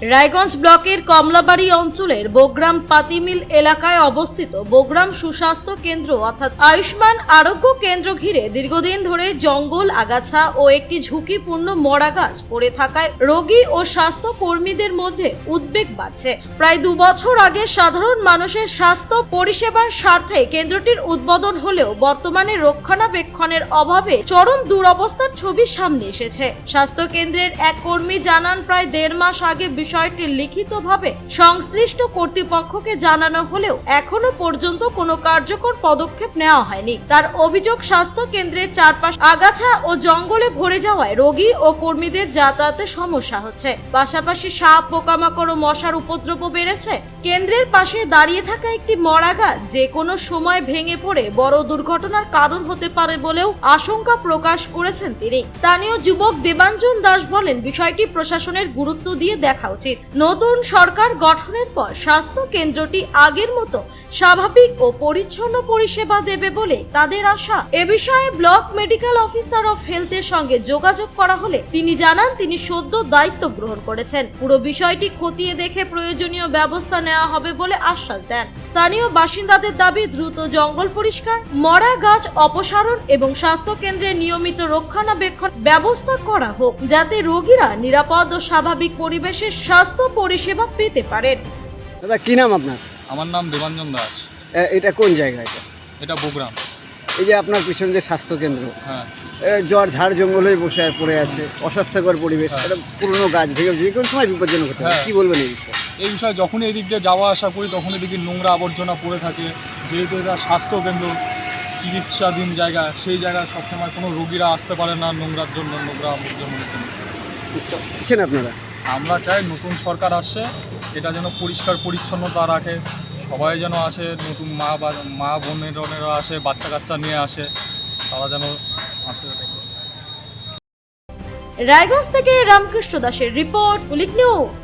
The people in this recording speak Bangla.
রায়গঞ্জ ব্লকের কমলাবাড়ি অঞ্চলের বোগ্রাম পাতিমিল এলাকায় অবস্থিত বোগ্রাম সুস্বাস্থ্য কেন্দ্র অর্থাৎ আয়ুষ্মান আরোগ্য কেন্দ্র ঘিরে দীর্ঘদিন ধরে জঙ্গল, আগাছা ও একটি ঝুঁকিপূর্ণ মরা গাছ পড়ে থাকায় রোগী ও স্বাস্থ্য কর্মীদের মধ্যে উদ্বেগ বাড়ছে। প্রায় 2 বছর আগে সাধারণ মানুষের স্বাস্থ্য পরিষেবার স্বার্থে কেন্দ্রটির উদ্বোধন হলেও বর্তমানে রক্ষণাবেক্ষণের অভাবে চরম দুরবস্থার ছবি সামনে এসেছে। স্বাস্থ্য কেন্দ্রের এক কর্মী জানান, প্রায় 1.5 মাস আগে বিষয়টি লিখিতভাবে সংশ্লিষ্ট কর্তৃপক্ষকে জানানো হলেও এখনো পর্যন্ত কোনো কার্যকর পদক্ষেপ নেওয়া হয়নি। তার অভিযোগ, স্বাস্থ্য কেন্দ্রের চারপাশ আগাছা ও জঙ্গলে ভরে যাওয়ায় রোগী ও কর্মীদের যাতায়াতে সমস্যা হচ্ছে। পাশাপাশি সাপ, পোকামাকড় ও মশার উপদ্রব বেড়েছে। কেন্দ্রের পাশে দাঁড়িয়ে থাকা একটি মরা গাছ যে কোনো সময় ভেঙে পড়ে বড় দুর্ঘটনার কারণ হতে পারে বলেও আশঙ্কা প্রকাশ করেছেন তিনি। স্থানীয় যুবক দেবাঞ্জন দাস বলেন, বিষয়টি প্রশাসনের গুরুত্ব দিয়ে দেখা উচিত। নতুন সরকার গঠনের পর স্বাস্থ্য কেন্দ্রটি আগের মতো স্বাভাবিক ও পরিচ্ছন্ন পরিষেবা দেবে বলে তাদের আশা। এ বিষয়ে ব্লক মেডিকেল অফিসার অফ হেলথের সঙ্গে যোগাযোগ করা হলে তিনি জানান, তিনি সদ্য দায়িত্ব গ্রহণ করেছেন। পুরো বিষয়টি খতিয়ে দেখে প্রয়োজনীয় ব্যবস্থা নেওয়া হবে বলে আশ্বাস দেন। স্থানীয় বাসিন্দাদের দাবি, দ্রুত জঙ্গল পরিষ্কার, মরা গাছ অপসারণ এবং স্বাস্থ্য কেন্দ্রের নিয়মিত রক্ষণাবেক্ষণ ব্যবস্থা করা হোক, যাতে রোগীরা নিরাপদ ও স্বাভাবিক পরিবেশে স্বাস্থ্য পরিষেবা পেতে পারেন। দাদা, কি নাম আপনার? আমার নাম দেবাঞ্জন দাস। এটা কোন জায়গা? এটা বোগ্রাম। এই যে আপনার পিছনে যে স্বাস্থ্য কেন্দ্র, হ্যাঁ, ঝড় ঝাড় জঙ্গল হয়ে বসে পড়ে আছে, অস্বাস্থ্যকর পরিবেশ, হ্যাঁ। এটা পুরনো গাছ ভেঙে যে কোনো সময় বিপজ্জনক হতে পারে, হ্যাঁ। কি বলবেন এই বিষয়ে? এই বিষয়ে যখনই এদিক দিয়ে যাওয়া আসা করি তখন এদিকে নোংরা আবর্জনা পড়ে থাকে। যেহেতু এটা স্বাস্থ্য কেন্দ্র, চিকিৎসাধীন জায়গা, সেই জায়গায় সবসময় কোনো রোগীরা আসতে পারে না নোংরার জন্য, নোংরা আবর্জনার জন্য। বুঝছেন আপনারা? আমরা চাই নতুন সরকার আসছে, এটা যেন পরিষ্কার পরিচ্ছন্নতা রাখে, সবাই যেন আসে, নতুন মা বোনেরা আসে, বাচ্চা কাচ্চা নিয়ে আসে, তারা যেন আসে। রায়গঞ্জ থেকে রামকৃষ্ণ দাসের রিপোর্ট, কুলিক নিউজ।